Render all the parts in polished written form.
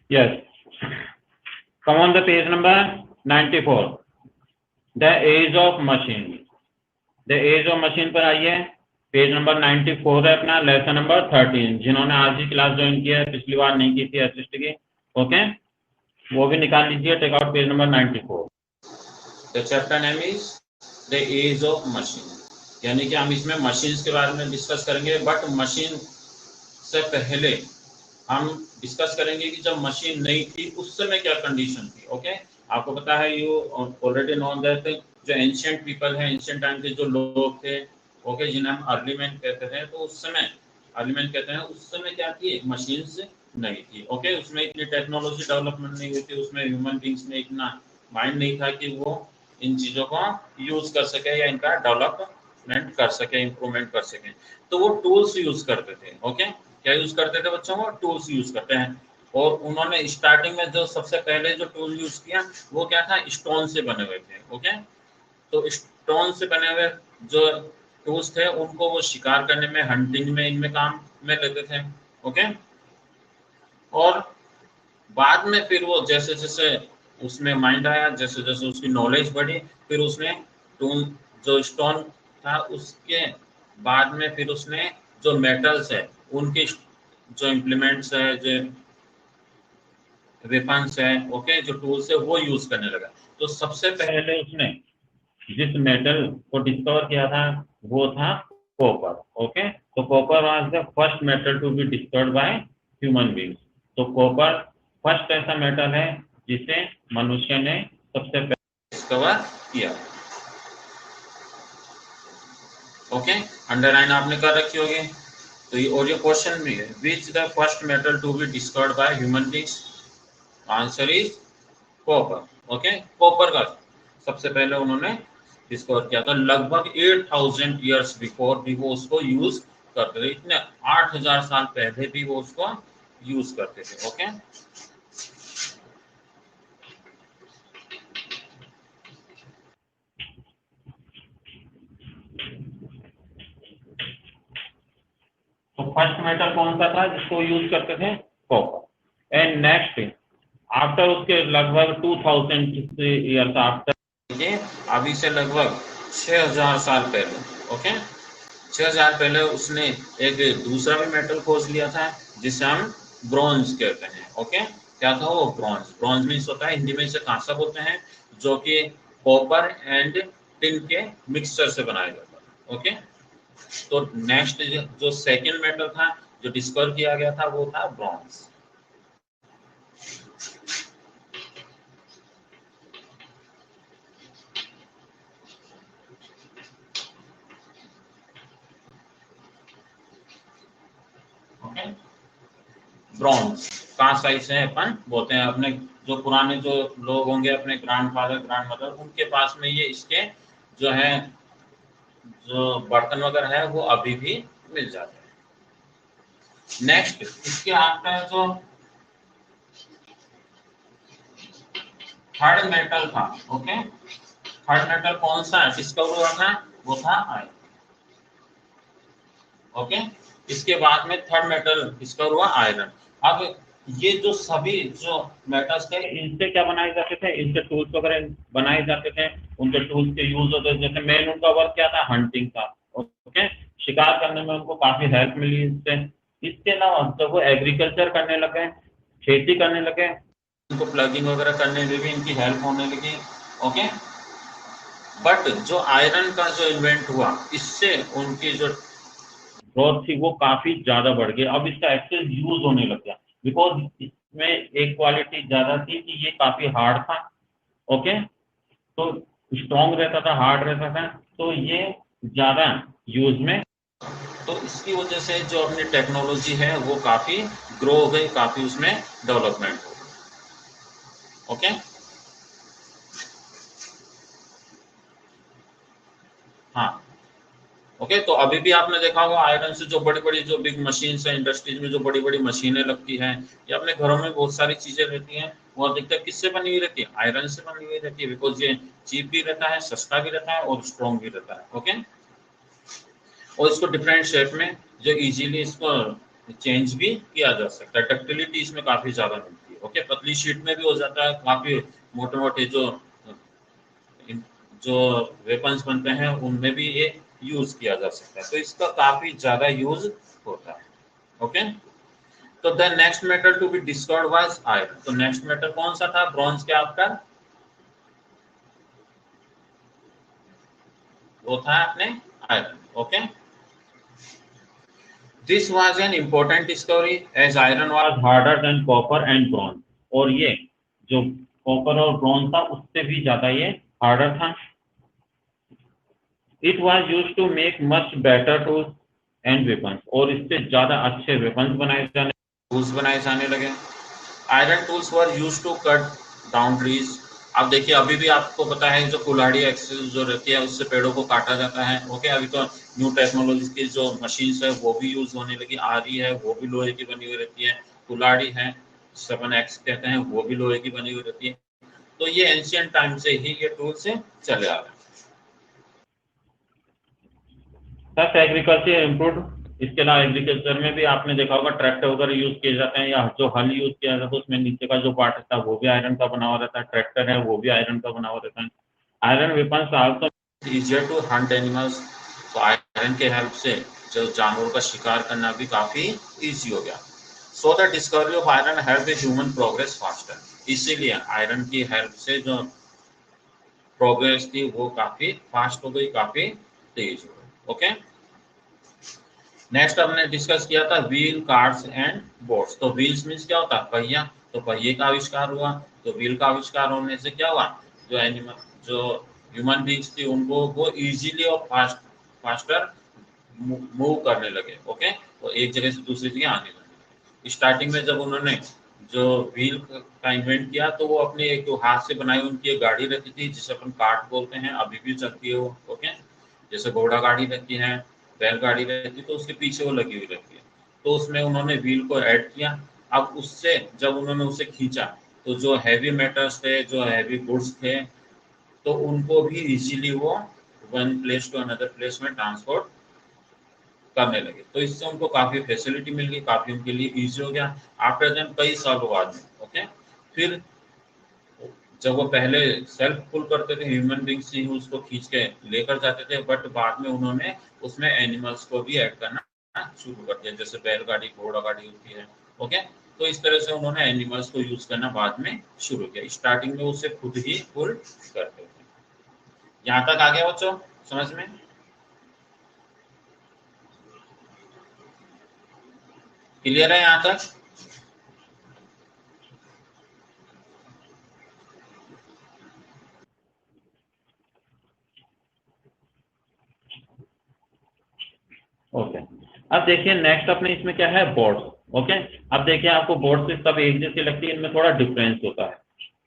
Yes. Come on the page number 94. The age of machine. The age of machine पर आइए, page number 94 है अपना, lesson number 13। जिन्होंने आज ही क्लास ज्वाइन किया है, पिछली बार नहीं की थी असिस्ट की, ओके, वो भी निकाल लीजिए। Take out page number 94। The chapter name is the age of machine, यानी कि हम इसमें मशीन्स के बारे में डिस्कस करेंगे। बट मशीन से पहले हम डिस्कस करेंगे कि जब मशीन नहीं थी उस समय क्या कंडीशन थी। ओके, आपको पता है, यू ऑलरेडी नो दैट जो एंशिएंट पीपल है, एंशिएंट टाइम के जो लोग थे, ओके, जिन्हें हम अर्ली मैन कहते हैं, तो उस समय अर्ली मैन कहते हैं, उस समय क्या थी, मशीन्स नहीं थी। ओके, उसमें इतनी टेक्नोलॉजी डेवलपमेंट नहीं हुई थी, उसमें ह्यूमन बींग्स में इतना माइंड नहीं था कि वो इन चीजों को यूज कर सके या इनका डेवलपमेंट कर सके, इंप्रूवमेंट कर सके। तो वो टूल्स यूज करते थे। ओके, क्या यूज करते थे बच्चों? वो टूल्स यूज करते हैं। और उन्होंने स्टार्टिंग में जो सबसे पहले जो टूल यूज किया वो क्या था, स्टोन से बने हुए थे। ओके, तो स्टोन से बने हुए जो टूल्स थे उनको वो शिकार करने में, हंटिंग में, इनमें काम में लेते थे। ओके, और बाद में फिर वो जैसे जैसे उसमें माइंड आया, जैसे जैसे उसकी नॉलेज बढ़ी, फिर उसने टूल जो स्टोन था उसके बाद में फिर उसने जो मेटल्स है उनके जो इम्प्लीमेंट्स है, जो वेपन्स है, ओके, जो टूल्स है वो यूज करने लगा। तो सबसे पहले उसने जिस मेटल को डिस्कवर किया था वो था कॉपर। ओके, तो copper was the first metal to be discovered by human beings. तो कॉपर फर्स्ट ऐसा मेटल है जिसे मनुष्य ने सबसे पहले डिस्कवर किया। ओके, अंडरलाइन आपने कर रखी होगी। तो ये और ये क्वेश्चन भी है, which the first metal to be discovered by human beings? Answer is copper. Okay, copper का सबसे पहले उन्होंने डिस्कवर किया था, लगभग 8000 ईयर्स बिफोर भी वो उसको यूज करते थे। इतने 8000 साल पहले भी वो उसको यूज करते थे। ओके, तो फर्स्ट मेटल कौन सा था जिसको यूज करते थे? कॉपर। एंड नेक्स्ट आफ्टर उसके लगभग 2000 ईयर्स आफ्टर, अभी से लगभग 6000 साल पहले, ओके, 6000 पहले उसने एक दूसरा भी मेटल खोज लिया था जिसे हम ब्रॉन्ज कहते हैं। ओके, क्या था वो? ब्रॉन्ज। ब्रॉन्ज मीन्स होता है, हिंदी में इसे कांसा बोलते हैं, जो कि कॉपर एंड टिन के मिक्सचर से बनाया जाता है। ओके, तो नेक्स्ट जो सेकंड मेटल था जो डिस्कवर किया गया था वो था ब्रॉन्ज। ओके, ब्रॉन्ज कांसा इसे अपन बोलते हैं। अपने जो पुराने जो लोग होंगे, अपने ग्रैंडफादर ग्रैंड मदर, उनके पास में ये इसके जो है जो बर्तन वगैरह है वो अभी भी मिल जाते हैं। नेक्स्ट इसके आफ्टर जो थर्ड मेटल था, ओके, थर्ड मेटल कौन सा डिस्कवर हुआ था? वो था आयरन। ओके, इसके बाद में थर्ड मेटल डिस्कवर हुआ आयरन। अब ये जो सभी जो मेटल्स थे इनसे क्या बनाए जाते थे? इनसे टूल्स वगैरह बनाए जाते थे, उनके टूल्स के यूज होते थे। जैसे मेन उनका वर्क क्या था? हंटिंग था। ओके, शिकार करने में उनको काफी हेल्प मिली इससे। इसके अलावा जब वो एग्रीकल्चर करने लगे, खेती करने लगे, उनको प्लगिंग वगैरह करने में भी इनकी हेल्प होने लगी। ओके, बट जो आयरन का जो इन्वेंट हुआ इससे उनकी जो ग्रोथ थी वो काफी ज्यादा बढ़ गई। अब इसका एक्सेस यूज होने लग गया, बिकॉज इसमें एक क्वालिटी ज्यादा थी कि ये काफी हार्ड था। ओके, तो स्ट्रॉन्ग रहता था, हार्ड रहता था, तो ये ज्यादा यूज में, तो इसकी वजह से जो अपनी टेक्नोलॉजी है वो काफी ग्रो हो गई, काफी उसमें डेवलपमेंट हो गई। ओके, हाँ, ओके, तो अभी भी आपने देखा होगा आयरन से जो बड़ी बड़ी जो बिग मशीन है, इंडस्ट्रीज में जो बड़ी बड़ी मशीनें लगती हैं, या अपने घरों में बहुत सारी चीजें रहती हैं, वो अधिकतर किससे बनी हुई रहती है? आयरन से बनी हुई रहती है, बिकॉज ये चीप भी रहता है, सस्ता भी रहता है और स्ट्रॉन्ग भी रहता है। ओके, और इसको डिफरेंट शेप में जो इजीली इसको चेंज भी किया जा सकता है, डक्टिलिटी इसमें काफी ज्यादा मिलती है। ओके, पतली शीट में भी हो जाता है, काफी मोटे मोटे जो वेपन्स बनते हैं उनमें भी ये यूज किया जा सकता है, तो इसका काफी ज्यादा यूज होता है। ओके, तो the next metal to be discovered was iron. तो नेक्स्ट मेटल कौन सा था ब्रॉन्ज के आपका? वो था अपने iron. Okay, this was an important discovery as iron was harder than copper and bronze. और ये जो कॉपर और ब्रॉन्ज था उससे भी ज्यादा ये हार्डर था। It was used to make much better tools and weapons, और इससे ज्यादा अच्छे वेपन्स बनाए जाने लगे। Iron tools were used to cut down trees. अब देखिए, अभी भी आपको पता है जो कुल्हाड़ी एक्सेस जो रहती है उससे पेड़ों को काटा जाता है। ओके, अभी तो न्यू टेक्नोलॉजी की जो मशीन्स है वो भी यूज होने लगी, आ रही है, वो भी लोहे की बनी हुई रहती है। कुल्हाड़ी है, 7x कहते हैं, वो भी लोहे की बनी हुई रहती है। तो ये एंशियंट टाइम से ही ये टूल से चले आ रहे हैं। Thus agriculture improved. इसके अलावा एग्रीकल्चर में भी आपने देखा होगा ट्रैक्टर वगैरह यूज किए जाते हैं, या जो हल यूज किया जाता है उसमें नीचे का जो पार्ट रहता है वो भी आयरन का बना हुआ रहता है, ट्रैक्टर है वो भी आयरन का बना हुआ रहता है। Iron weapons also easier to hunt animals. तो आयरन के हेल्प से जो जानवरों का शिकार करना भी काफी इजी हो गया। So the discovery of iron help human progress faster. इसीलिए आयरन की हेल्प से जो प्रोग्रेस थी वो काफी फास्ट हो गई, काफी तेज हो गई। ओके, नेक्स्ट हमने डिस्कस किया था व्हील, कार्स एंड बोट्स। तो व्हील्स मीन्स क्या होता है? पहिया। तो पहिए का आविष्कार हुआ। तो व्हील का आविष्कार होने से क्या हुआ? जो एनिमल जो ह्यूमन बींग्स थी उनको वो इजीली और फास्टर मूव करने लगे। ओके, तो एक जगह से दूसरी जगह आने लगे। स्टार्टिंग में जब उन्होंने जो व्हील का इन्वेंट किया तो वो अपने एक हाथ से बनाई उनकी एक गाड़ी रहती थी जिसे अपन कार्ट बोलते हैं, अभी भी चलती है वो। ओके, जैसे घोड़ा गाड़ी रहती है, बैलगाड़ी रहती है, तो उसके पीछे वो लगी हुई रहती है। तो उसमें उन्होंने व्हील को ऐड किया। अब उससे जब उन्होंने उसे खींचा तो जो हैवी मेटल्स थे, जो हैवी गुड्स थे, तो उनको भी इजीली वो one place to another place में ट्रांसपोर्ट करने लगे। तो इससे उनको काफी फैसिलिटी मिल गई, काफी उनके लिए इजी हो गया। आफ्टर देन कई सालों बाद में ओके, फिर जब वो पहले सेल्फ पुल करते थे, ह्यूमन बींग्स ही उसको खींच के लेकर जाते थे, बट बाद में उन्होंने उसमें एनिमल्स को भी ऐड करना शुरू कर दिया, जैसे बैलगाड़ी, घोड़ा गाड़ी होती है। ओके, तो इस तरह से उन्होंने एनिमल्स को यूज करना बाद में शुरू किया। स्टार्टिंग में उसे खुद ही पुल करते थे। यहाँ तक आ गया बच्चों समझ में? क्लियर है यहाँ तक? ओके, अब देखिए नेक्स्ट अपने इसमें क्या है, बोर्ड्स। ओके, अब देखिए आपको बोर्ड से सब एक जैसी लगती है, इनमें थोड़ा डिफरेंस होता है।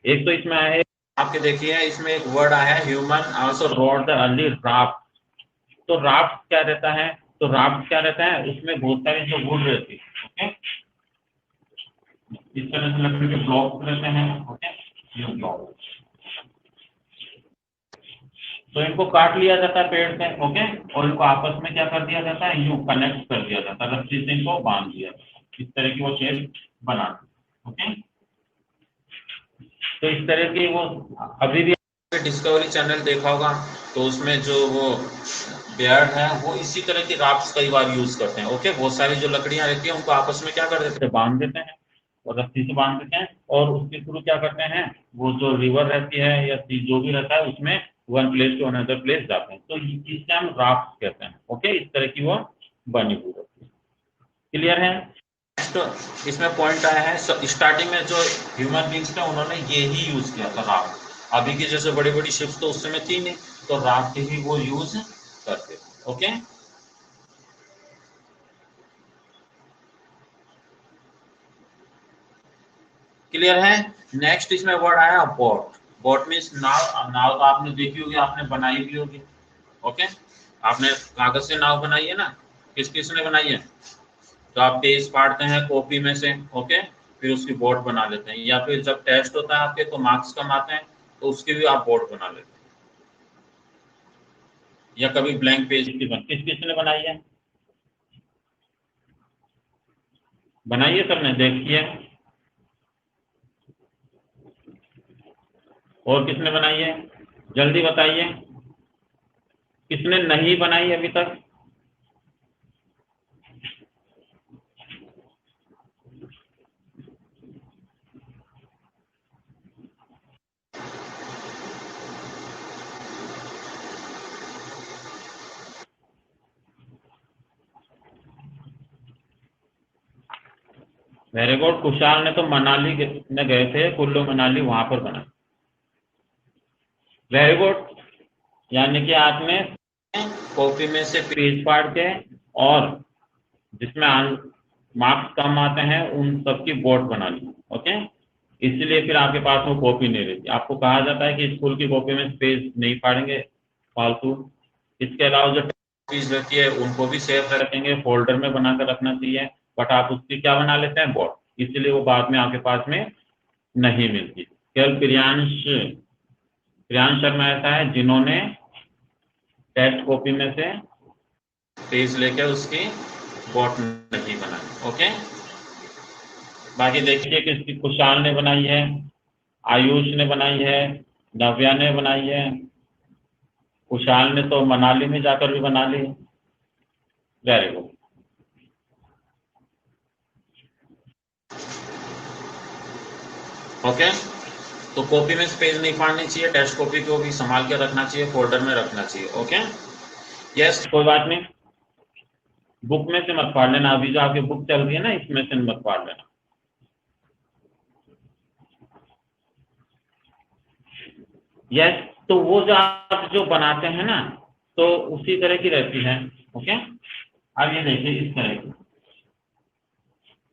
एक तो इसमें आया आपके, देखिए इसमें एक वर्ड आया है human also road the early raft. तो राफ्ट क्या रहता है? तो राफ्ट क्या रहता है, उसमें बहुत सारी जो वुड रहती है। ओके, इस तरह से लकड़ी के ब्लॉक रहते हैं। ओके, ये ब्लॉक, तो इनको काट लिया जाता है पेड़ से। ओके, और इनको आपस में क्या कर दिया जाता है, यूं कनेक्ट कर दिया जाता है, रस्सी से इनको बांध दिया जाता है, इस तरह की वो शेप बना दी। ओके, तो इस तरह की वो अभी भी डिस्कवरी चैनल देखा होगा, तो उसमें जो वो बेयर्ड है वो इसी तरह की राफ्ट कई बार यूज करते हैं। ओके, बहुत सारी जो लकड़ियां रहती है उनको आपस में क्या कर देते हैं, बांध देते हैं, और रस्सी से बांध देते हैं, और उसके थ्रू क्या करते हैं, वो जो रिवर रहती है या जो भी रहता है उसमें one place to another place जाते हैं। तो इससे हम राफ्ट कहते हैं। ओके, इस तरह की वो बनी हुई रहती है। क्लियर है? तो इसमें पॉइंट आया है, स्टार्टिंग में जो ह्यूमन बींग्स थे उन्होंने ये ही यूज किया था राफ्ट। अभी की जैसे बड़ी बड़ी शिप्स तो उस समय थी नहीं, तो राफ्ट ही वो यूज करते थे। ओके, क्लियर है? नेक्स्ट इसमें वर्ड आया बोट। बोट मीन्स नाव। नाव तो आपने देखी होगी, आपने बनाई भी होगी। ओके, आपने कागज से नाव बनाई है ना, किस किस ने बनाई है? तो आप पेज फाड़ते हैं कॉपी में से। ओके, फिर उसकी बोर्ड बना लेते हैं, या फिर जब टेस्ट होता है आपके तो मार्क्स कम आते हैं तो उसकी भी आप बोर्ड बना लेते हैं, या कभी ब्लैंक पेज की किस किसने बनाई है? बनाइए सबने, देखिए। और किसने बनाई है? जल्दी बताइए, किसने नहीं बनाई अभी तक? Very good. कुशाल ने तो मनाली में गए थे, कुल्लू मनाली, वहां पर बना। Very good. यानी कि आपने कॉपी में से पेज फाड़ के और जिसमें मार्क्स कम आते हैं उन सबकी बोर्ड बना ली। ओके, इसलिए फिर आपके पास वो कॉपी नहीं रहती। आपको कहा जाता है कि स्कूल की कॉपी में पेज नहीं फाड़ेंगे फालतू। इसके अलावा जो कॉपीज रहती है उनको भी सेफ रखेंगे, फोल्डर में बनाकर रखना चाहिए, बट आप उसकी क्या बना लेते हैं? बोर्ड। इसलिए वो बाद में आपके पास में नहीं मिलती। केवल प्रियांश प्रियांश शर्मा ऐसा है जिन्होंने टेस्ट कॉपी में से पेज लेकर उसकी बोर्ड नहीं बनाई। ओके, बाकी देखिए किसकी, कुशाल ने बनाई है, आयुष ने बनाई है, नव्या ने बनाई है। कुशाल ने तो मनाली में जाकर भी बना ली। Very good. ओके, तो कॉपी में पेज नहीं फाड़नी चाहिए, टेस्ट कॉपी को भी संभाल के रखना चाहिए, फोल्डर में रखना चाहिए। ओके, यस, कोई बात नहीं। बुक में से मत फाड़ लेना, अभी जो आपकी बुक चल रही है ना, इसमें से मत फाड़ लेना। यस, तो वो जो आप जो बनाते हैं ना, तो उसी तरह की रहती है। ओके, अब ये देखिए इस तरह की,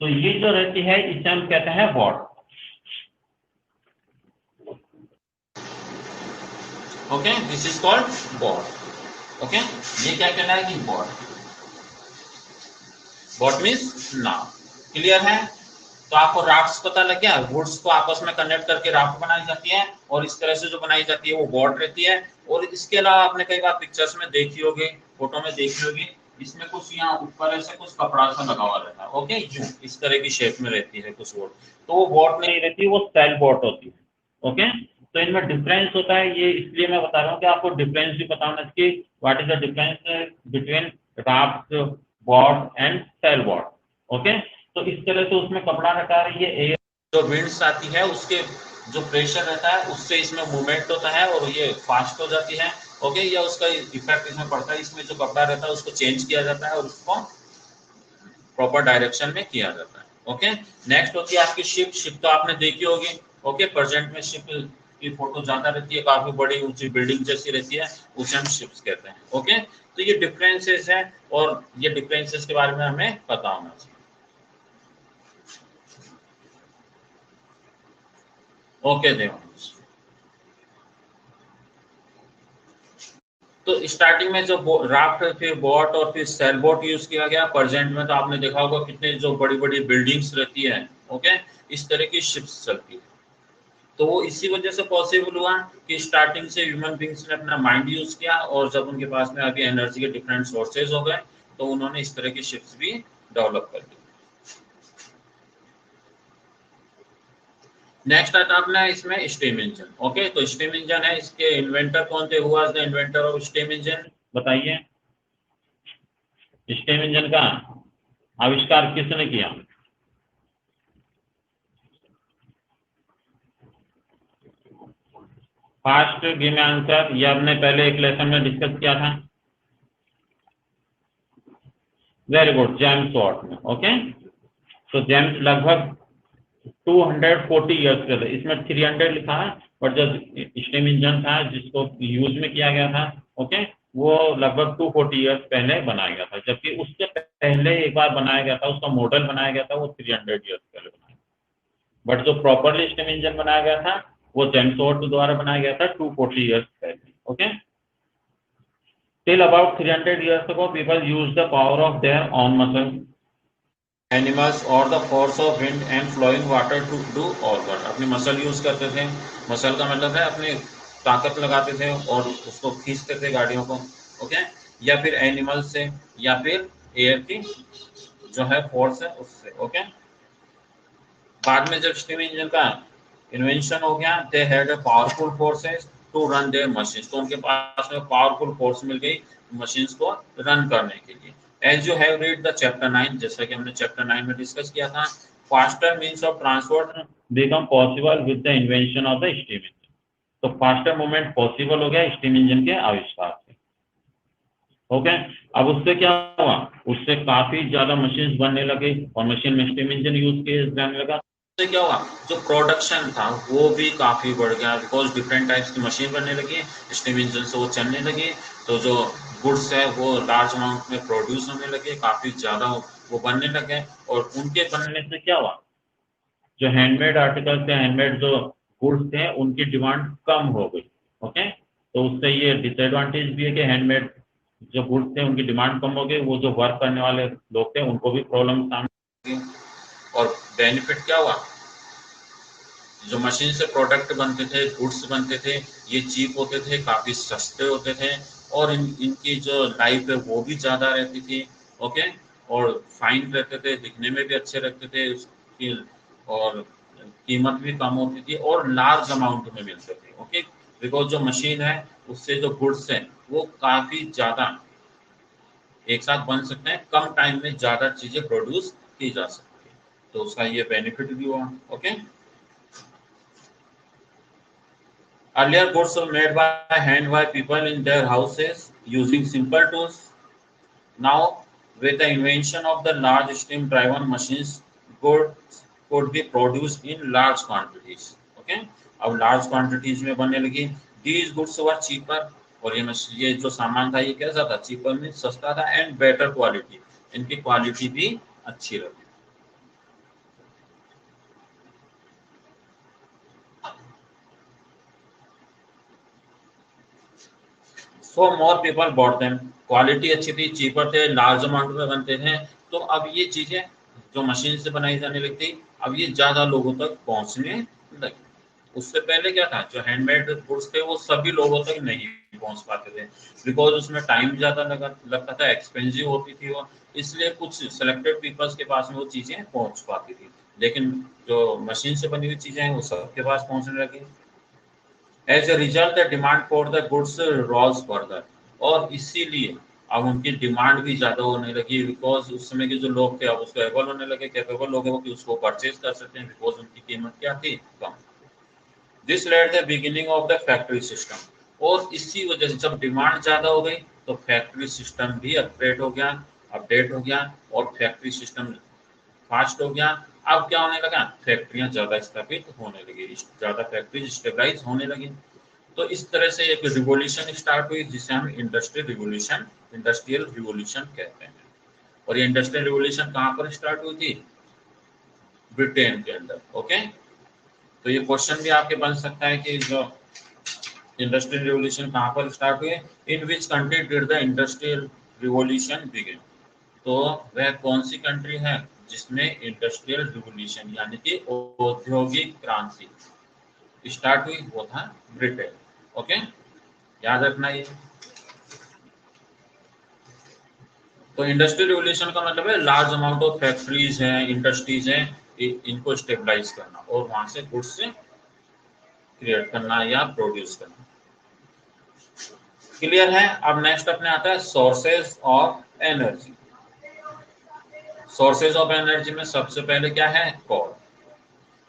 तो ये जो रहती है इसे हम कहते हैं board. Okay, this is called board. Okay, ये क्या कहना है कि board. Board means now. Clear है? तो आपको राफ्ट्स पता लग गया, वुड्स को आपस में कनेक्ट करके राफ्ट बनाई जाती है, और इस तरह से जो बनाई जाती है वो बोर्ड रहती है। और इसके अलावा आपने कई बार पिक्चर्स में देखी होगी, फोटो में देखी होगी, इसमें कुछ यहाँ ऊपर ऐसे कुछ कपड़ा सा लगा हुआ रहता है। ओके, यूं इस तरह की शेप में रहती है कुछ बोर्ड, तो वो बोर्ड नहीं रहती, वो सेल बोर्ड होती है। ओके, तो इनमें डिफरेंस होता है, ये इसलिए मैं बता रहा हूँ कि आपको डिफरेंस भी पता होना चाहिए। What is the difference between raft board and sail board? Okay, तो इस तरह से उसमें कपड़ा रखा है, ये एयर जो विंड्स आती है उसके जो प्रेशर रहता है उससे इसमें मूवमेंट होता है और ये फास्ट हो जाती है। ओके, या उसका इफेक्ट इसमें पड़ता है, इसमें जो कपड़ा रहता है उसको चेंज किया जाता है और उसको प्रॉपर डायरेक्शन में किया जाता है। ओके, नेक्स्ट होती है आपकी शिप। शिप तो आपने देखी होगी। ओके, प्रेजेंट में शिप की फोटो ज्यादा रहती है, काफी बड़ी ऊंची बिल्डिंग जैसी रहती है, उसे हम शिप्स कहते हैं। ओके, तो ये डिफरेंसेस है और ये डिफरेंसेस के बारे में हमें पता होना चाहिए। ओके देवांश, तो स्टार्टिंग में जो राफ्ट, फिर बोट और फिर सेल बोट यूज किया गया। प्रेजेंट में तो आपने देखा होगा कितने जो बड़ी बड़ी बिल्डिंग्स रहती है, ओके, इस तरह की शिप्स चलती है। तो वो इसी वजह से पॉसिबल हुआ कि स्टार्टिंग से ह्यूमन बींग्स ने अपना माइंड यूज किया, और जब उनके पास में अभी एनर्जी के डिफरेंट सोर्सेज हो गए तो उन्होंने इस तरह की शिप्स भी डेवलप कर दी। नेक्स्ट आता अपना इसमें स्टीम इंजन। ओके, तो स्टीम इंजन है, इसके इन्वेंटर कौन थे? हुआ the inventor of steam engine? बताइए, स्टीम इंजन का आविष्कार किसने किया? फास्ट गिव आंसर, ये हमने पहले एक लेसन में डिस्कस किया था। वेरी गुड, जेम्स वाट ने। ओके, तो जेम्स लगभग 240 ईयर्स के थे, इसमें 300 लिखा है, बट जो स्टीम इंजन था जिसको यूज में किया गया था, ओके, वो लगभग 240 ईयर्स पहले बनाया गया था, जबकि उससे पहले एक बार बनाया गया था, उसका मॉडल बनाया गया था, वो 300 ईयर्स पहले बनाया, बट जो प्रॉपरली स्टीम इंजन बनाया गया था वो जेम्स वाट द्वारा बनाया गया था 240 ईयर्स पहले। Okay, till about 300 years ago people used the power of their own muscles, animals और the force of wind and flowing water to do all work. अपनी मसल यूज करते थे, मसल का मतलब है अपनी ताकत लगाते थे और उसको खींचते थे गाड़ियों को। ओके, या फिर एनिमल से, या फिर एयर की जो है फोर्स है उससे। ओके, बाद में जब स्टीम इंजन का इन्वेंशन हो गया, they had a powerful forces to run their machines, तो उनके पास में पावरफुल फोर्स मिल गई मशीन्स को रन करने के लिए। As you have read the chapter 9, जैसा कि हमने चैप्टर 9 में डिस्कस किया था, faster means of transport become possible with the invention of the steam engine. तो फास्टर मूवमेंट पॉसिबल हो गया स्टीम इंजन के आविष्कार से। ओके, अब उससे क्या हुआ, उससे काफी ज्यादा मशीन बनने लगे और मशीन में स्टीम इंजन यूज किया जाने लगा। उससे क्या हुआ, जो प्रोडक्शन था वो भी काफी बढ़ गया, बिकॉज डिफरेंट टाइप्स की मशीन बनने लगी, स्टीम इंजन से वो चलने लगी, तो जो गुड्स है वो लार्ज अमाउंट में प्रोड्यूस होने लगे, काफी ज्यादा वो बनने लगे। और उनके बनने से क्या हुआ, जो हैंडमेड आर्टिकल्स थे, हैंडमेड जो गुड्स थे, उनकी डिमांड कम हो गई। ओके, तो उससे ये डिसएडवांटेज भी है कि हैंडमेड जो गुड्स थे उनकी डिमांड कम हो गई, वो जो वर्क करने वाले लोग थे उनको भी प्रॉब्लम सामने। और बेनिफिट क्या हुआ, जो मशीन से प्रोडक्ट बनते थे, गुड्स बनते थे, ये चीप होते थे, काफी सस्ते होते थे, और इनकी जो लाइफ है वो भी ज्यादा रहती थी। ओके, और फाइन रहते थे, दिखने में भी अच्छे रहते थे, और कीमत भी कम होती थी और लार्ज अमाउंट में मिलते थे। ओके, बिकॉज जो मशीन है उससे जो गुड्स है वो काफी ज्यादा एक साथ बन सकते हैं, कम टाइम में ज्यादा चीजें प्रोड्यूस की जा सकती है, तो उसका ये बेनिफिट भी हुआ। Okay, earlier goods were made by hand by people in their houses using simple tools. Now with the invention of the large steam driven machines, goods could be produced in large quantities. Okay, अब large quantities में बनने लगी। These goods were cheaper, और ये जो सामान था ये कैसा था, cheaper में सस्ता था, and better quality, इनकी क्वालिटी भी अच्छी रही। So more people bought them, quality अच्छी थी, चीपर थे, लार्ज अमाउंट में बनते थे, तो अब ये चीजें जो मशीन से बनाई जाने लगती, अब ये ज्यादा लोगों तक पहुंचने लगी। उससे पहले क्या था, जो हैंडमेड गुड्स थे वो सभी लोगों तक नहीं पहुंच पाते थे, बिकॉज उसमें टाइम ज्यादा लगता था, एक्सपेंसिव होती थी वो, इसलिए कुछ सिलेक्टेड पीपल्स के पास में वो चीजें पहुंच पाती थी। लेकिन जो मशीन से बनी हुई चीजें हैं वो सबके पास पहुंचने लगी। As a result the demand for the goods rose further, और इसीलिए अब उनकी डिमांड भी ज्यादा होने लगी, बिकॉज उस समय के जो लोग थे अब उसको एबल होने लगे, कैपेबल लोग हैं कि उसको परचेज कर सकते हैं, बिकॉज उनकी कीमत क्या थी, कम। This led the beginning of the factory system, और इसी वजह से जब डिमांड ज्यादा हो गई तो फैक्ट्री सिस्टम भी अपडेट हो गया, और फैक्ट्री सिस्टम फास्ट हो गया। अब क्या होने लगा, फैक्ट्रियां ज्यादा स्थापित होने लगी, ज्यादा फैक्ट्री स्टेबलाइज होने लगी। तो इस तरह से एक रिवोल्यूशन स्टार्ट हुई जिसे हम इंडस्ट्रियल रिवोल्यूशन कहते हैं। और ये इंडस्ट्रियल रिवोल्यूशन कहाँ पर स्टार्ट हुई थी, ब्रिटेन के अंदर। ओके, तो ये क्वेश्चन भी आपके बन सकता है कि जो इंडस्ट्रियल रिवोल्यूशन कहाँ पर स्टार्ट हुई, in which country did the industrial revolution begin, तो वह कौन सी कंट्री है जिसमें इंडस्ट्रियल रिवोल्यूशन यानी कि औद्योगिक क्रांति स्टार्ट हुई, वो था ब्रिटेन। ओके, याद रखना ये। तो इंडस्ट्रियल रिवोल्यूशन का मतलब है लार्ज अमाउंट ऑफ फैक्ट्रीज हैं, इंडस्ट्रीज हैं, इनको स्टेबलाइज करना और वहां से गुड्स क्रिएट करना या प्रोड्यूस करना। क्लियर है। अब नेक्स्ट अपने आता है sources of energy. Sources of energy में सबसे पहले क्या है, coal.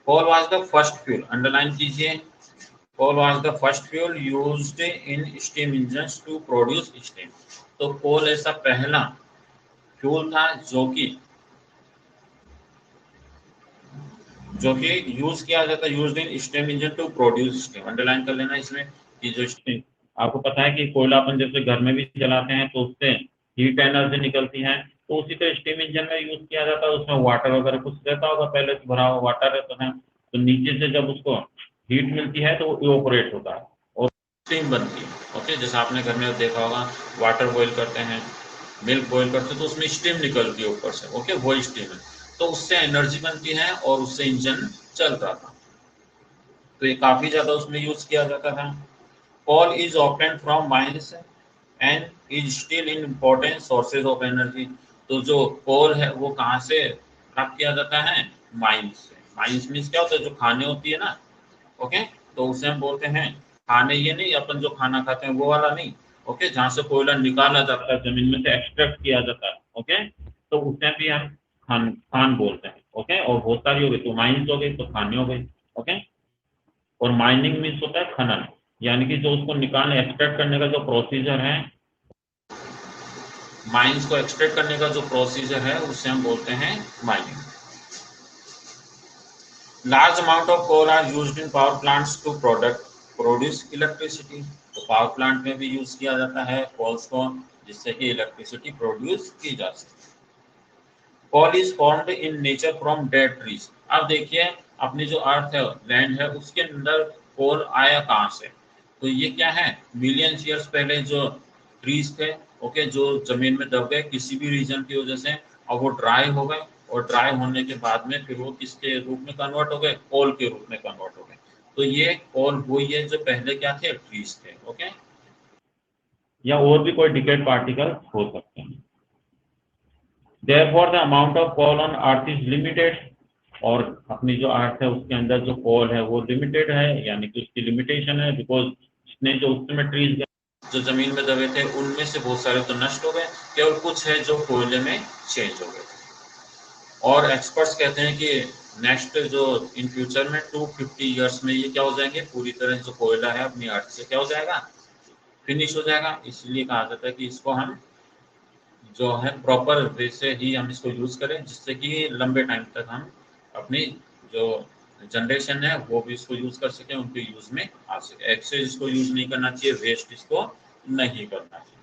Coal was the first fuel, underline कीजिए, coal was the first fuel used in steam engines to produce steam. तो कोल ऐसा पहला फ्यूल था जो कि यूज किया जाता है, used in steam engine to produce steam. Underline कर लेना इसमें कि जो स्टीम, आपको पता है कि कोयला अपन जैसे घर में भी जलाते हैं तो उससे हीट एनर्जी निकलती है, तो उसी तरह स्टीम इंजन में यूज किया जाता है। उसमें वाटर वगैरह कुछ रहता होगा, पहले से भरा हुआ वाटर रहता है, तो नीचे से जब उसको हीट मिलती है तो वो इवोपोरेट होता है और स्टीम बनती है। ओके, जैसे आपने घर में देखा होगा, वाटर बॉईल करते हैं, मिल्क बॉईल करते हैं, तो उसमें स्टीम निकलती है ऊपर से। ओके, वो स्टीम है, तो उससे एनर्जी बनती है और उससे इंजन चलता था, तो ये काफी ज्यादा उसमें यूज किया जाता था। Coal is obtained from mines and is still in important sources of energy. तो जो कोल है वो कहाँ से प्राप्त किया जाता है, माइंस से। माइंस मीन्स क्या होता है, जो खाने होती है ना, ओके, तो उसे हम बोलते हैं खाने, ये नहीं अपन जो खाना खाते हैं वो वाला नहीं, ओके, जहाँ से कोयला निकाला जाता है, जमीन में से एक्सट्रैक्ट किया जाता है, ओके, तो उसे भी हम खान बोलते हैं, ओके। और बहुत सारी हो गई, तो माइंस हो गई, तो खाने हो गई, ओके। और माइनिंग मीन्स होता है खनन, यानी कि जो उसको निकालने एक्सट्रैक्ट करने का जो प्रोसीजर है, माइंस को एक्सट्रैक्ट करने का जो प्रोसीजर है उसे हम बोलते हैं mining. Large amount of coal are used in power plants to produce electricity, तो पावर प्लांट में भी यूज किया जाता है कोल्स को, जिससे कि इलेक्ट्रिसिटी प्रोड्यूस की जा सके। Coal is formed in nature from dead trees. अब देखिए, अपनी जो अर्थ है, लैंड है, उसके अंदर कोल आया कहाँ से? तो ये क्या है, मिलियन ईयर्स पहले जो ट्रीज थे, ओके, जो जमीन में दब गए किसी भी रीजन की वजह से, और वो ड्राई हो गए, और ड्राई होने के बाद में फिर वो किसके रूप में कन्वर्ट हो गए? कोल के रूप में कन्वर्ट हो गए। तो ये कोल वही है जो पहले क्या थे? ट्रीज थे, ओके। या और भी कोई डिकेड पार्टिकल हो सकते हैं। Therefore the amount of coal on earth is limited, और अपनी जो अर्थ है उसके अंदर जो कोल है वो लिमिटेड है, यानी कि उसकी लिमिटेशन है, बिकॉज जितने जो उस समय ट्रीज जो जमीन में दबे थे उनमें से बहुत सारे तो नष्ट हो गए, केवल कुछ है जो कोयले में चेंज हो गए। और एक्सपर्ट्स कहते हैं कि नेक्स्ट जो इन फ्यूचर में 250 ईयर्स में ये क्या हो जाएंगे, पूरी तरह जो कोयला है अपनी अर्थ से क्या हो जाएगा? फिनिश हो जाएगा। इसलिए कहा जाता है कि इसको हम जो है प्रॉपर वे से ही हम इसको यूज करें, जिससे कि लंबे टाइम तक हम अपनी जो जनरेशन है वो भी इसको यूज कर सके, उनके यूज में आ सके। एक्सेस इसको यूज नहीं करना चाहिए, वेस्ट इसको नहीं करना चाहिए।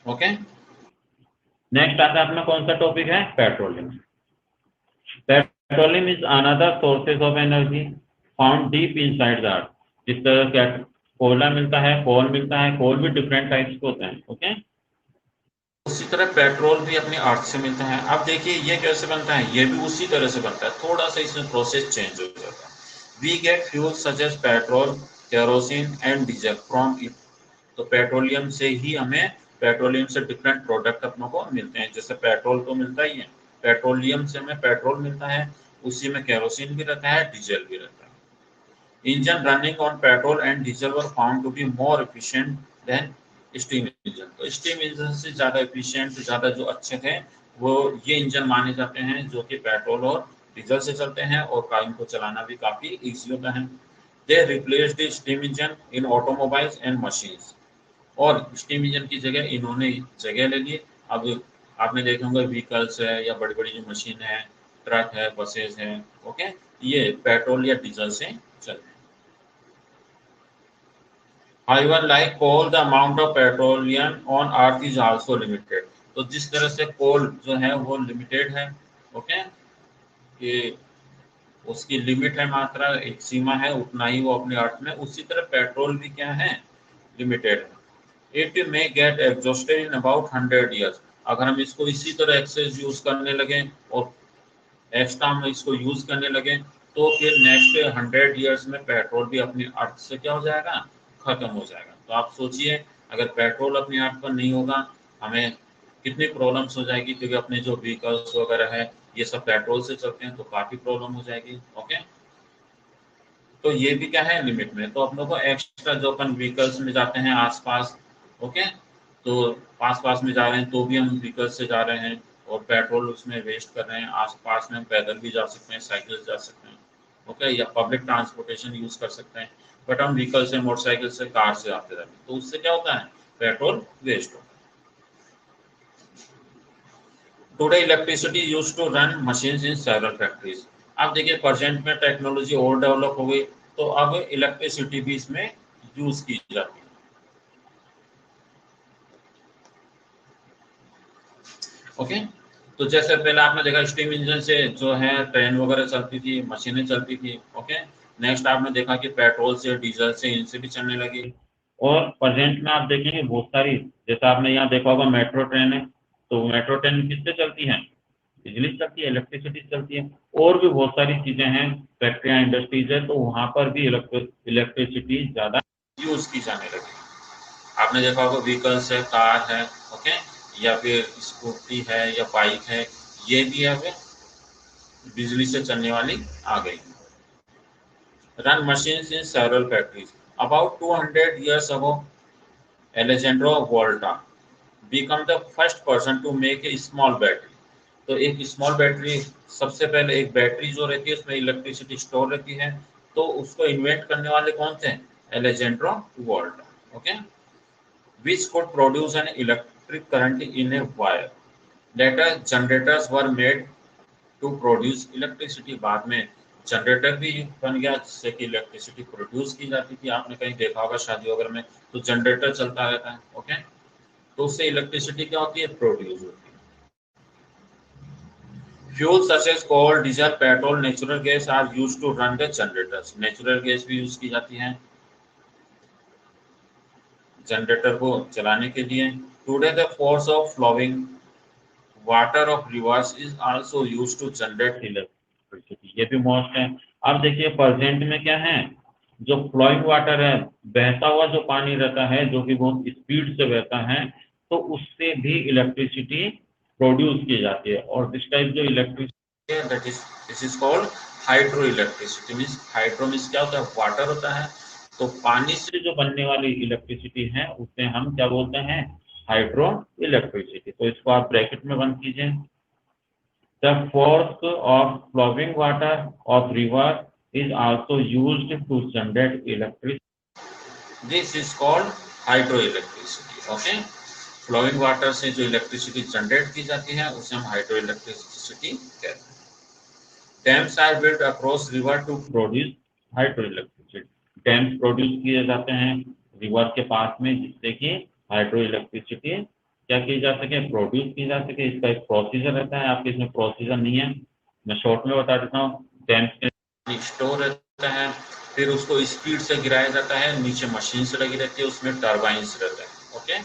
ओके, नेक्स्ट आता है अपना कौन सा टॉपिक है? Petroleum. Petroleum is another sources of energy found deep inside the earth. जिस तरह क्या कोयला मिलता है, कोल मिलता है, कोल भी डिफरेंट टाइप्स के होते हैं, ओके। उसी तरह पेट्रोल भी अपनी अर्थ से मिलता है। अब देखिए ये कैसे बनता है, ये भी उसी तरह से बनता है, थोड़ा सा इसमें प्रोसेस चेंज हो जाता है। We get fuel such as petrol, kerosene and diesel from it. तो पेट्रोलियम से ही हमें, पेट्रोलियम से डिफरेंट प्रोडक्ट अपनों को मिलते हैं। जैसे पेट्रोल तो मिलता ही है, पेट्रोलियम से हमें पेट्रोल मिलता है, उसी में केरोसिन भी रहता है, डीजल भी रहता है। Engine running on petrol and diesel were found to be more efficient than steam engine. तो स्टीम इंजन से ज़्यादा एफिशिएंट, ज़्यादा जो अच्छे थे, वो ये इंजन माने जाते हैं जो कि पेट्रोल और डीजल से चलते हैं, और इनको चलाना भी काफ़ी ईजी होता है। They replace the steam engine in automobiles and machines. और स्टीम इंजन की जगह इन्होंने जगह ले ली। अब आपने देखे होंगे व्हीकल्स है या बड़ी बड़ी जो मशीन है, ट्रक है, बसेस हैं, ओके, ये पेट्रोल या डीजल से चलते हैं। However, like coal, the amount of petroleum on earth is also limited. तो जिस तरह से कोल जो है वो लिमिटेड है, ओके, कि उसकी लिमिट है, मात्रा, एक सीमा है, उतना ही वो अपने अर्थ में, उसी तरह पेट्रोल भी क्या है? लिमिटेड है। It may get exhausted in about 100 years. अगर हम इसको इसी तरह एक्सेस यूज करने लगे और एक्स्ट्रा हम इसको यूज करने लगे, तो फिर नेक्स्ट 100 ईयर्स में पेट्रोल भी अपनी अर्थ से क्या हो जाएगा? खत्म हो जाएगा। तो आप सोचिए, अगर पेट्रोल अपनी अर्थ पर नहीं होगा, हमें कितनी प्रॉब्लम्स हो जाएगी, क्योंकि अपने जो व्हीकल्स वगैरह है ये सब पेट्रोल से चलते हैं, तो काफी प्रॉब्लम हो जाएगी, ओके। तो ये भी क्या है? लिमिट में। तो अपनों को एक्स्ट्रा जो अपन व्हीकल्स में जाते हैं आसपास, ओके, तो पास पास में जा रहे हैं तो भी हम व्हीकल्स से जा रहे हैं, और पेट्रोल उसमें वेस्ट कर रहे हैं। आसपास में हम पैदल भी जा सकते हैं, साइकिल से जा सकते हैं, ओके, या पब्लिक ट्रांसपोर्टेशन यूज कर सकते हैं। बट हम व्हीकल से, मोटरसाइकिल से, कार से आते रहते हैं, तो उससे क्या होता है? पेट्रोल वेस्ट होता है। Today electricity used to run machines in several factories. अब देखिए प्रेजेंट में टेक्नोलॉजी और डेवलप हो गई, तो अब इलेक्ट्रिसिटी भी इसमें यूज की जाती है, ओके। तो जैसे पहले आपने देखा स्टीम इंजन से जो है ट्रेन वगैरह चलती थी, मशीनें चलती थी, ओके। नेक्स्ट आपने देखा कि पेट्रोल से, डीजल से, इनसे भी चलने लगी। और प्रेजेंट में आप देखेंगे बहुत सारी, जैसे आपने यहाँ देखा होगा मेट्रो ट्रेन है, तो मेट्रो ट्रेन किससे चलती है? बिजली से चलती है, इलेक्ट्रिसिटी से चलती है। और भी बहुत सारी चीजें हैं, फैक्ट्रियाँ, इंडस्ट्रीज है, तो वहां पर भी इलेक्ट्रिसिटी ज्यादा यूज की जाने लगी। आपने देखा होगा व्हीकल्स है, कार है, ओके, या फिर स्कूटी है या बाइक है, ये भी अब बिजली से चलने वाली आ गई। Run machines in several factories. About 200 years ago, Alejandro Volta become the first person to make a small battery। तो एक स्मॉल बैटरी, सबसे पहले एक बैटरी जो रहती है उसमें इलेक्ट्रिसिटी स्टोर रहती है, तो उसको इन्वेंट करने वाले कौन थे? Alessandro Volta. Okay, which could produce an electric current in a wire। Later generators were made to produce electricity। बाद में जनरेटर भी बन गया जिससे कि इलेक्ट्रिसिटी प्रोड्यूस की जाती थी। आपने कहीं देखा होगा शादी वगैरह में तो जनरेटर चलता रहता है। ओके, तो उससे इलेक्ट्रिसिटी क्या होती है? प्रोड्यूस होती है। Fuels such as coal, diesel, petrol, natural gas are used to run the generators। Natural gas भी यूज की जाती है जनरेटर को चलाने के लिए। Today the force of flowing water of rivers is also used to generate electricity। ये भी मोस्ट है। अब देखिए प्रेजेंट में क्या है, जो फ्लोइंग वाटर है, बहता हुआ जो पानी रहता है जो कि बहुत स्पीड से बहता है, तो उससे भी इलेक्ट्रिसिटी प्रोड्यूस की जाती है। और दिस टाइप जो इलेक्ट्रिसिटी है that is this is called hydro electricity. Means hydro means क्या होता है? वाटर होता है। तो पानी से जो बनने वाली इलेक्ट्रिसिटी है उसे हम क्या बोलते हैं? Hydro electricity. तो इसको आप ब्रैकेट में बंद कीजिए। The force of flowing water of river is also used to generate electricity। This is called hydroelectricity। Okay, flowing water से जो इलेक्ट्रिसिटी जनरेट की जाती है उसे हम हाइड्रो इलेक्ट्रिसिटी कहते हैं। Dams are built across river to produce hydro electricity. Dams produce किए जाते हैं रिवर के पास में जिससे कि हाइड्रो इलेक्ट्रिसिटी क्या की जा सके? प्रोड्यूस की जा सके। इसका एक प्रोसीजर रहता है, आपके इसमें प्रोसीजर नहीं है, मैं शॉर्ट में बता देता हूँ। डैम्स के स्टोर रहता है, फिर उसको स्पीड से गिराया जाता है, नीचे मशीन से लगी रहती है, उसमें टर्बाइंस रहता है। ओके,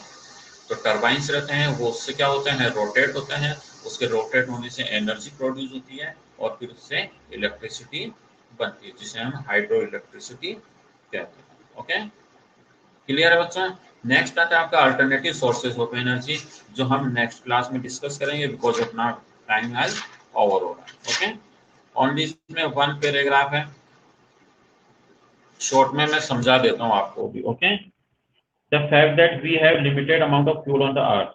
तो टर्बाइंस रहते हैं, वो उससे क्या होता है? रोटेट होता है। उसके रोटेट होने से एनर्जी प्रोड्यूस होती है और फिर उससे इलेक्ट्रिसिटी बनती है जिसे हम हाइड्रो इलेक्ट्रिसिटी कहते हैं। ओके, क्लियर है बच्चों? नेक्स्ट आता है आपका अल्टरनेटिव सोर्सेज ऑफ एनर्जी, जो हम नेक्स्ट क्लास में डिस्कस करेंगे बिकॉज अपना टाइम हैज ओवर हो रहा है। ओके, ओनली इसमें वन पैराग्राफ है, शॉर्ट में मैं समझा देता हूँ आपको भी। Okay, the fact that we have limited amount of fuel on the earth,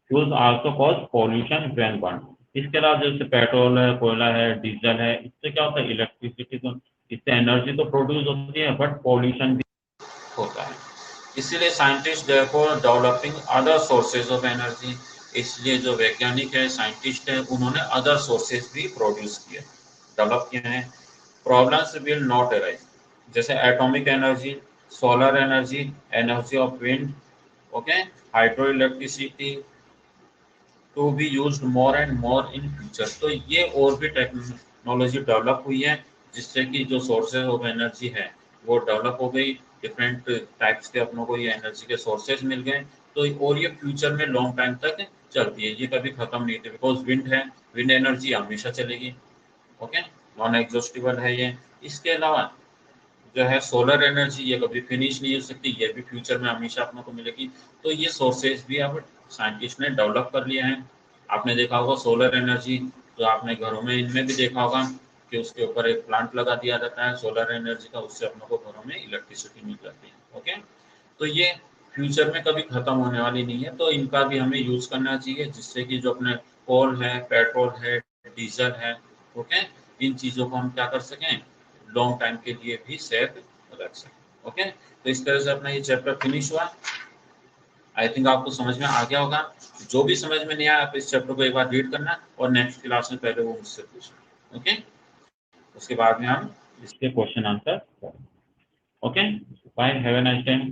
fuels also cause pollution when burn. इसके अलावा जैसे पेट्रोल है, कोयला है, डीजल है, इससे क्या होता है? इलेक्ट्रिसिटी, तो इससे एनर्जी तो प्रोड्यूस होती है बट पॉल्यूशन भी होता है। इसीलिए scientist therefore developing other sources of energy. इसलिए जो वैज्ञानिक है, साइंटिस्ट है, उन्होंने अदर सोर्सेज भी प्रोड्यूस किए, डेवलप किए हैं। प्रॉब्लम्स विल नॉट अराइज, जैसे atomic energy, solar energy, energy of wind, okay, hydro electricity to be used more and more in future. तो ये और भी टेक्नोलॉजी डेवलप हुई है जिससे कि जो सोर्सेज ऑफ एनर्जी है वो डेवलप हो गई। डिफरेंट टाइप्स के अपनों को ये एनर्जी के सोर्सेज मिल गए, तो और ये फ्यूचर में लॉन्ग टाइम तक चलती है, ये कभी खत्म नहीं होती। बिकॉज विंड है, विंड एनर्जी हमेशा चलेगी। ओके, नॉन एग्जॉस्टिबल है ये। इसके अलावा जो है सोलर एनर्जी, ये कभी फिनिश नहीं हो सकती, ये भी फ्यूचर में हमेशा अपनों को मिलेगी। तो ये सोर्सेज भी अब साइंटिस्ट ने डेवलप कर लिए हैं। आपने देखा होगा सोलर एनर्जी, जो आपने घरों में इनमें भी देखा होगा कि उसके ऊपर एक प्लांट लगा दिया जाता है सोलर एनर्जी का, उससे अपनों को घरों में इलेक्ट्रिसिटी मिल जाती है। ओके, तो ये फ्यूचर में कभी खत्म होने वाली नहीं है, तो इनका भी हमें यूज करना चाहिए जिससे कि जो अपने कोल है, पेट्रोल है, डीजल है, ओके, इन चीजों को हम क्या कर सकें? लॉन्ग टाइम के लिए भी सेव रख सकें। ओके, तो इस तरह से अपना ये चैप्टर फिनिश हुआ। आई थिंक आपको समझ में आ गया होगा। जो भी समझ में नहीं आया आप इस चैप्टर को एक बार रीड करना और नेक्स्ट क्लास में पहले वो मुझसे पूछना। ओके, उसके बाद में हम इसके क्वेश्चन आंसर करें। Okay, bye, have a nice time.